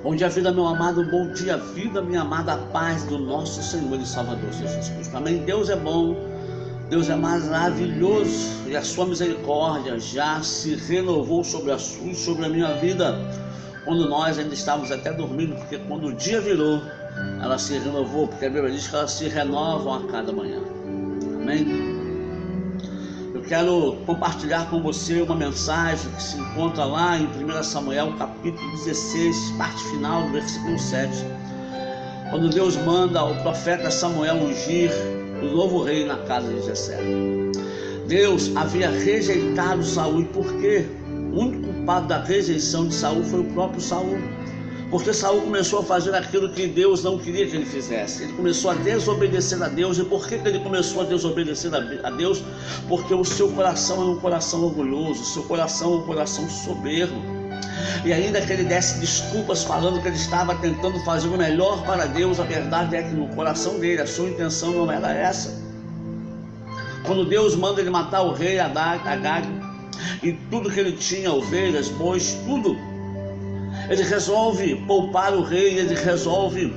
Bom dia, vida, meu amado. Bom dia, vida, minha amada. Paz do nosso Senhor e Salvador Jesus Cristo. Amém. Deus é bom, Deus é maravilhoso e a sua misericórdia já se renovou sobre a sua e sobre a minha vida, quando nós ainda estávamos até dormindo, porque quando o dia virou, ela se renovou, porque a Bíblia diz que elas se renovam a cada manhã. Amém. Eu quero compartilhar com você uma mensagem que se encontra lá em 1 Samuel, capítulo 16, parte final do versículo 7, quando Deus manda o profeta Samuel ungir o novo rei na casa de Jessé. Deus havia rejeitado Saul. E por quê? O único culpado da rejeição de Saul foi o próprio Saul, porque Saul começou a fazer aquilo que Deus não queria que ele fizesse. Ele começou a desobedecer a Deus. E por que ele começou a desobedecer a Deus? Porque o seu coração é um coração orgulhoso, o seu coração é um coração soberbo. E ainda que ele desse desculpas falando que ele estava tentando fazer o melhor para Deus, a verdade é que no coração dele a sua intenção não era essa. Quando Deus manda ele matar o rei Agag e tudo que ele tinha, ovelhas, bois, tudo, ele resolve poupar o rei, ele resolve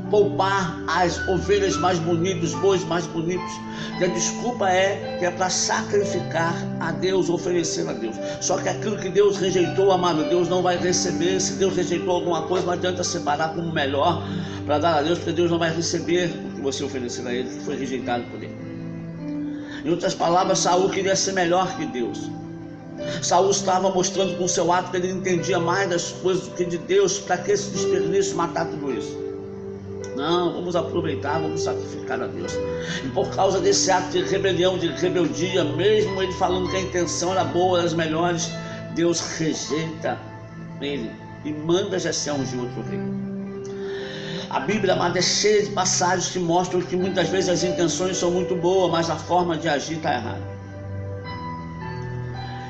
poupar as ovelhas mais bonitas, os bois mais bonitos. E a desculpa é que é para sacrificar a Deus, oferecer a Deus. Só que aquilo que Deus rejeitou, amado, Deus não vai receber. Se Deus rejeitou alguma coisa, não adianta separar como melhor para dar a Deus, porque Deus não vai receber o que você oferecer a Ele, que foi rejeitado por Ele. Em outras palavras, Saul queria ser melhor que Deus. Saul estava mostrando com o seu ato que ele entendia mais das coisas do que de Deus. Para que esse desperdício, matar tudo isso? Não, vamos aproveitar, vamos sacrificar a Deus. E por causa desse ato de rebelião, de rebeldia, mesmo ele falando que a intenção era boa, era as melhores, Deus rejeita ele e manda Jessé ungir outro rei. A Bíblia, amada, é cheia de passagens que mostram que muitas vezes as intenções são muito boas, mas a forma de agir está errada.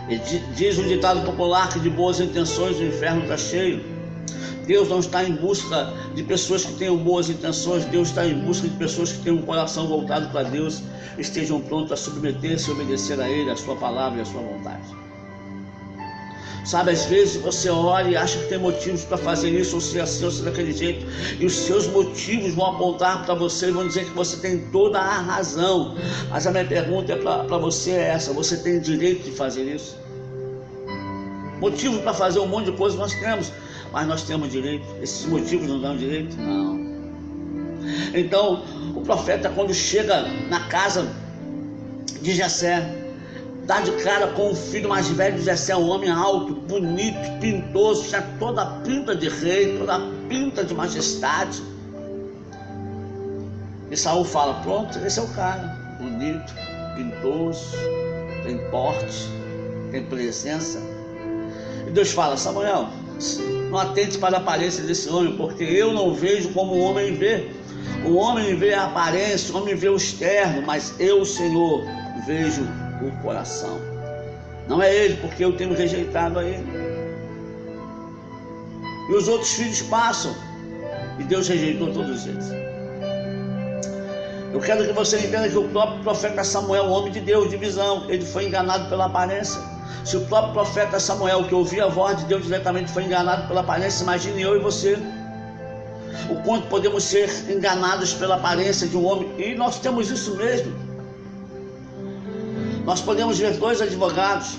E diz o ditado popular que de boas intenções o inferno está cheio. Deus não está em busca de pessoas que tenham boas intenções. Deus está em busca de pessoas que tenham um coração voltado para Deus, estejam prontos a submeter-se e obedecer a Ele, a sua palavra e a sua vontade. Sabe, às vezes você olha e acha que tem motivos para fazer isso, ou ser assim, ou ser daquele jeito, e os seus motivos vão apontar para você e vão dizer que você tem toda a razão. Mas a minha pergunta para você é essa: você tem direito de fazer isso? Motivo para fazer um monte de coisa nós temos, mas nós temos direito? Esses motivos não dão direito? Não. Então, o profeta, quando chega na casa de Jessé, dá de cara com o filho mais velho de Jessé, um homem alto, bonito, pintoso, tinha toda a pinta de rei, toda a pinta de majestade. E Saul fala: pronto, esse é o cara, bonito, pintoso, tem porte, tem presença. E Deus fala: Samuel, não atente para a aparência desse homem, porque eu não vejo como o homem vê. O homem vê a aparência, o homem vê o externo, mas eu, Senhor, vejo o coração. Não é ele, porque eu tenho rejeitado a ele. E os outros filhos passam, e Deus rejeitou todos eles. Eu quero que você entenda que o próprio profeta Samuel, homem de Deus, de visão, ele foi enganado pela aparência. Se o próprio profeta Samuel, que ouvia a voz de Deus diretamente, foi enganado pela aparência, imagine eu e você o quanto podemos ser enganados pela aparência de um homem. E nós temos isso mesmo. Nós podemos ver dois advogados,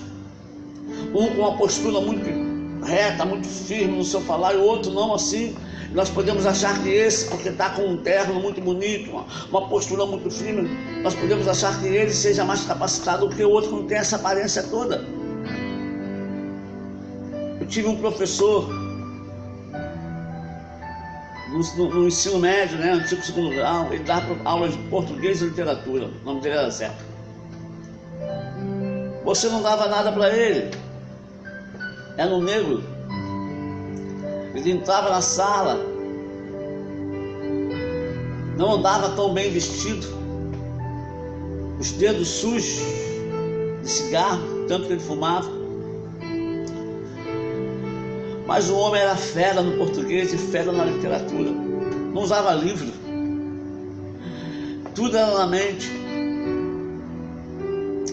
um com uma postura muito reta, muito firme no seu falar, e o outro não assim. Nós podemos achar que esse, porque está com um terno muito bonito, uma postura muito firme, nós podemos achar que ele seja mais capacitado do que o outro, que não tem essa aparência toda. Eu tive um professor no ensino médio, né, antigo segundo grau, ele dava aulas de português e literatura, o nome dele era Zé. Você não dava nada para ele, era um negro. Ele entrava na sala, não andava tão bem vestido, os dedos sujos de cigarro, tanto que ele fumava. Mas o homem era fera no português e fera na literatura. Não usava livro, tudo era na mente.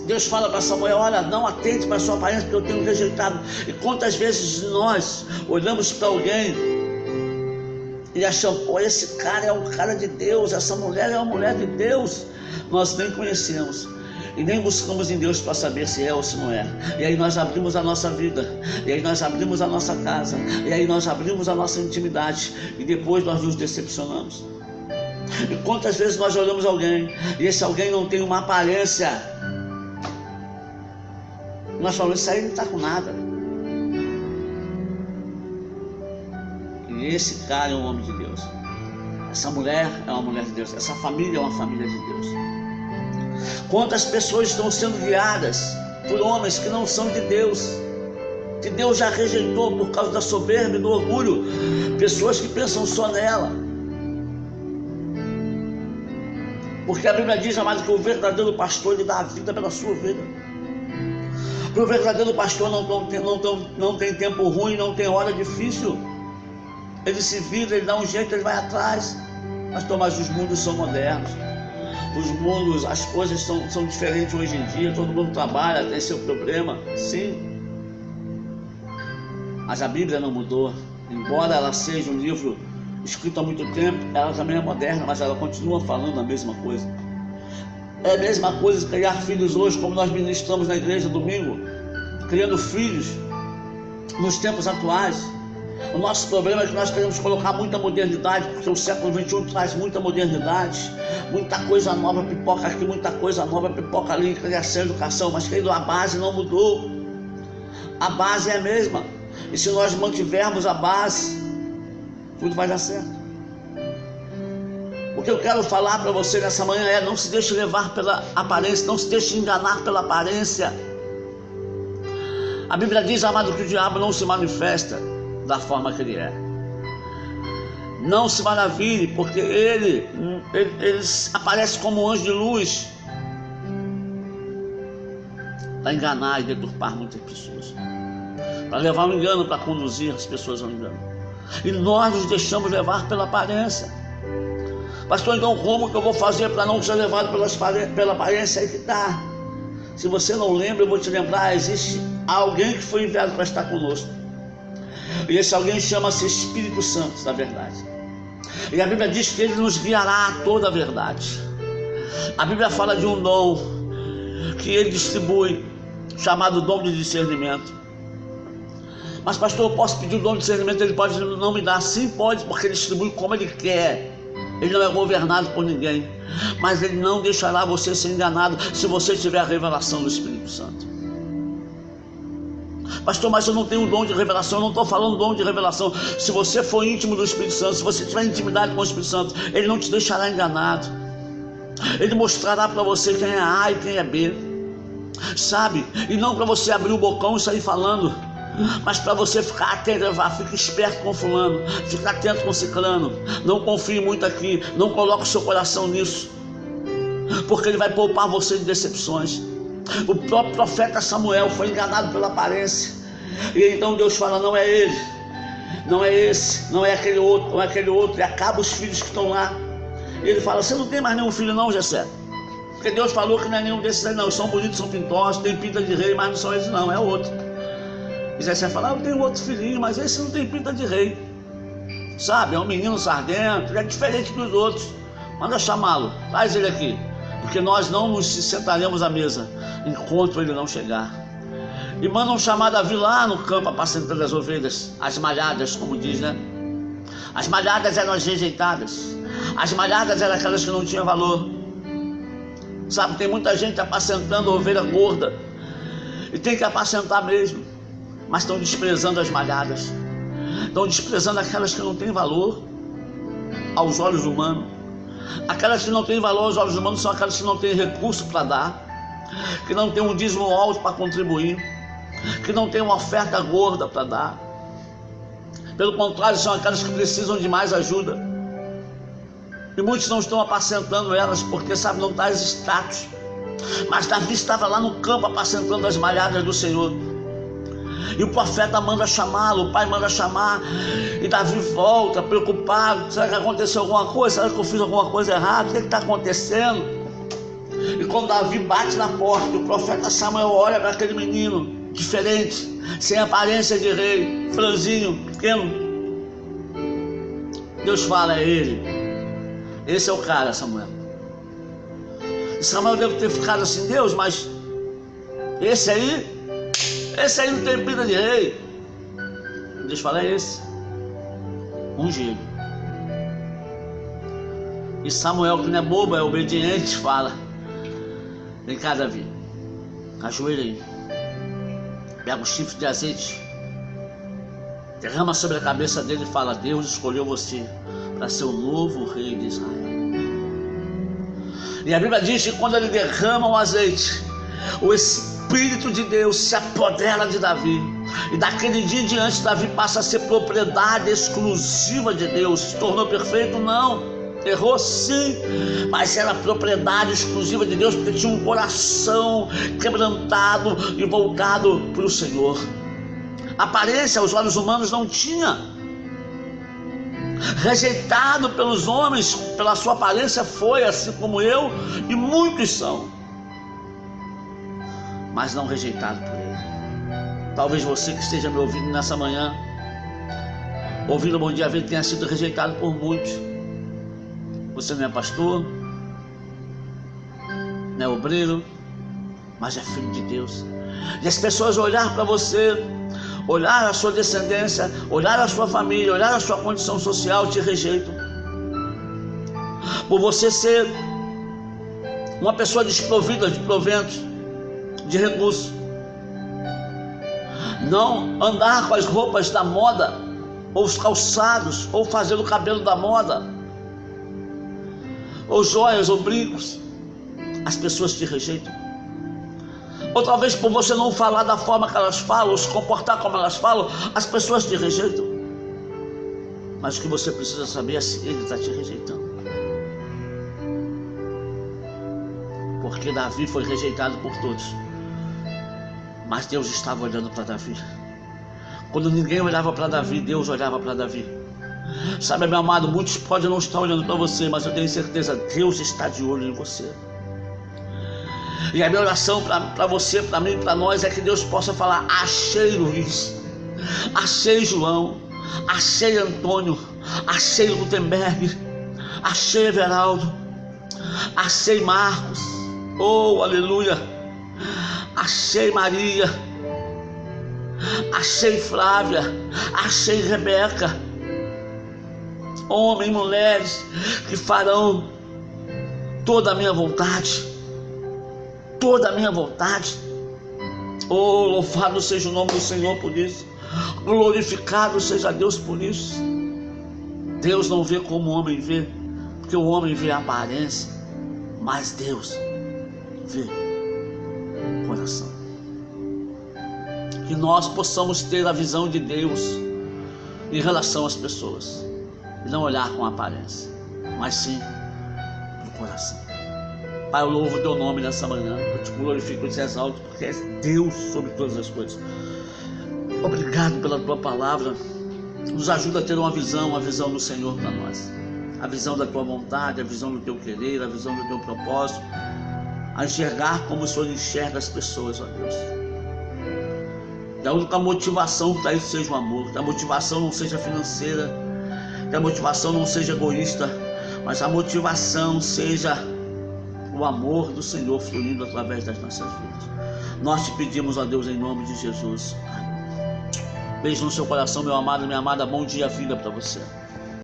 Deus fala para Samuel: olha, não atente para a sua aparência, porque eu tenho rejeitado. E quantas vezes nós olhamos para alguém e achamos: pô, esse cara é um cara de Deus, essa mulher é uma mulher de Deus. Nós nem conhecemos e nem buscamos em Deus para saber se é ou se não é. E aí nós abrimos a nossa vida, e aí nós abrimos a nossa casa, e aí nós abrimos a nossa intimidade, e depois nós nos decepcionamos. E quantas vezes nós olhamos alguém e esse alguém não tem uma aparência, nós falamos: isso aí não está com nada. E esse cara é um homem de Deus, essa mulher é uma mulher de Deus, essa família é uma família de Deus. Quantas pessoas estão sendo guiadas por homens que não são de Deus, que Deus já rejeitou por causa da soberba e do orgulho, pessoas que pensam só nela. Porque a Bíblia diz, amado, que o verdadeiro pastor, ele dá a vida pela sua ovelha. O verdadeiro pastor não tem tempo ruim, não tem hora difícil. Ele se vira, ele dá um jeito, ele vai atrás. Mas os mundos são modernos. Os mundos, as coisas são diferentes hoje em dia. Todo mundo trabalha, tem seu problema. Sim. Mas a Bíblia não mudou. Embora ela seja um livro escrito há muito tempo, ela também é moderna, mas ela continua falando a mesma coisa. É a mesma coisa criar filhos hoje, como nós ministramos na igreja domingo, criando filhos nos tempos atuais. O nosso problema é que nós queremos colocar muita modernidade, porque o século XXI traz muita modernidade, muita coisa nova pipoca aqui, muita coisa nova pipoca ali, criação, educação, mas querido, a base não mudou. A base é a mesma. E se nós mantivermos a base, tudo vai dar certo. O que eu quero falar para você nessa manhã é: não se deixe levar pela aparência, não se deixe enganar pela aparência. A Bíblia diz, amado, que o diabo não se manifesta da forma que ele é. Não se maravilhe, porque ele aparece como um anjo de luz para enganar e deturpar muitas pessoas, para levar um engano, para conduzir as pessoas ao engano. E nós nos deixamos levar pela aparência. Pastor, então como que eu vou fazer para não ser levado pela aparência? Aí que está. Se você não lembra, eu vou te lembrar: existe alguém que foi enviado para estar conosco. E esse alguém chama-se Espírito Santo, da verdade. E a Bíblia diz que ele nos guiará a toda a verdade. A Bíblia fala de um dom que ele distribui, chamado dom de discernimento. Mas pastor, eu posso pedir o dom de discernimento? Ele pode não me dar. Sim, pode, porque ele distribui como ele quer. Ele não é governado por ninguém. Mas ele não deixará você ser enganado se você tiver a revelação do Espírito Santo. Pastor, mas eu não tenho dom de revelação. Eu não estou falando dom de revelação. Se você for íntimo do Espírito Santo, se você tiver intimidade com o Espírito Santo, ele não te deixará enganado. Ele mostrará para você quem é A e quem é B, sabe? E não para você abrir o bocão e sair falando, mas para você ficar atento, fica esperto com fulano, fica atento com ciclano. Não confie muito aqui, não coloque o seu coração nisso, porque ele vai poupar você de decepções. O próprio profeta Samuel foi enganado pela aparência, e então Deus fala: não é ele, não é esse, não é aquele outro, não é aquele outro, e acaba os filhos que estão lá. E ele fala: você não tem mais nenhum filho não, Jessé? Porque Deus falou que não é nenhum desses aí não, são bonitos, são pintosos, tem pinta de rei, mas não são eles não, é outro. E Jessé fala: eu tenho outro filhinho, mas esse não tem pinta de rei, sabe, é um menino sardento, ele é diferente dos outros, manda chamá-lo, traz ele aqui, porque nós não nos sentaremos à mesa enquanto ele não chegar. E mandam chamar Davi lá no campo, apacentando as ovelhas, as malhadas, como diz, né? As malhadas eram as rejeitadas, as malhadas eram aquelas que não tinham valor. Sabe, tem muita gente apacentando ovelha gorda, e tem que apacentar mesmo, mas estão desprezando as malhadas, estão desprezando aquelas que não têm valor aos olhos humanos. Aquelas que não têm valor aos olhos humanos são aquelas que não têm recurso para dar, que não têm um dízimo alto para contribuir, que não têm uma oferta gorda para dar. Pelo contrário, são aquelas que precisam de mais ajuda. E muitos não estão apacentando elas, porque sabe, não traz status. Mas Davi estava lá no campo apacentando as malhadas do Senhor. E o profeta manda chamá-lo, o pai manda chamar, e Davi volta preocupado: será que aconteceu alguma coisa? Será que eu fiz alguma coisa errada? O que está acontecendo? E quando Davi bate na porta, o profeta Samuel olha para aquele menino diferente, sem aparência de rei, franzinho, pequeno. Deus fala: é ele. Esse é o cara, Samuel. E Samuel deve ter ficado assim: Deus, mas esse aí não tem pinta de rei. Deus fala: é esse. Ungido. E Samuel, que não é bobo, é obediente, fala: vem cá, Davi, ajoelha aí, pega um chifre de azeite, derrama sobre a cabeça dele e fala: Deus escolheu você para ser o novo rei de Israel. E a Bíblia diz que quando ele derrama o azeite, o Espírito de Deus se apodera de Davi. E daquele dia em diante, Davi passa a ser propriedade exclusiva de Deus. Se tornou perfeito? Não. Errou sim, mas era propriedade exclusiva de Deus, porque tinha um coração quebrantado e voltado para o Senhor. Aparência aos olhos humanos não tinha. Rejeitado pelos homens, pela sua aparência foi, assim como eu, e muitos são, mas não rejeitado por ele. Talvez você que esteja me ouvindo nessa manhã, ouvindo o Bom Dia Vida, tenha sido rejeitado por muitos. Você não é pastor, não é obreiro, mas é filho de Deus. E as pessoas olhar para você, olhar a sua descendência, olhar a sua família, olhar a sua condição social, te rejeitam. Por você ser uma pessoa desprovida de proventos, de recursos. Não andar com as roupas da moda, ou os calçados, ou fazer o cabelo da moda, ou joias, ou brincos. As pessoas te rejeitam. Ou talvez por você não falar da forma que elas falam, ou se comportar como elas falam, as pessoas te rejeitam. Mas o que você precisa saber é se ele está te rejeitando. Porque Davi foi rejeitado por todos, mas Deus estava olhando para Davi. Quando ninguém olhava para Davi, Deus olhava para Davi. Sabe, meu amado, muitos podem não estar olhando para você, mas eu tenho certeza, Deus está de olho em você. E a minha oração para você, para mim, para nós, é que Deus possa falar: achei Luiz, achei João, achei Antônio, achei Gutenberg, achei Everaldo, achei Marcos, oh aleluia, achei Maria, achei Flávia, achei Rebeca. Homens e mulheres que farão toda a minha vontade. Toda a minha vontade. Oh, louvado seja o nome do Senhor por isso. Glorificado seja Deus por isso. Deus não vê como o homem vê, porque o homem vê a aparência, mas Deus vê o coração. Que nós possamos ter a visão de Deus em relação às pessoas, e não olhar com a aparência, mas sim no coração. Pai, eu louvo o teu nome nessa manhã, eu te glorifico e te exalto, porque és Deus sobre todas as coisas. Obrigado pela tua palavra. Nos ajuda a ter uma visão do Senhor para nós, a visão da tua vontade, a visão do teu querer, a visão do teu propósito, a enxergar como o Senhor enxerga as pessoas, ó Deus. Que a única motivação para isso seja o amor, que a motivação não seja financeira, que a motivação não seja egoísta, mas a motivação seja o amor do Senhor fluindo através das nossas vidas. Nós te pedimos, ó Deus, em nome de Jesus. Amém. Beijo no seu coração, meu amado e minha amada. Bom dia, vida para você.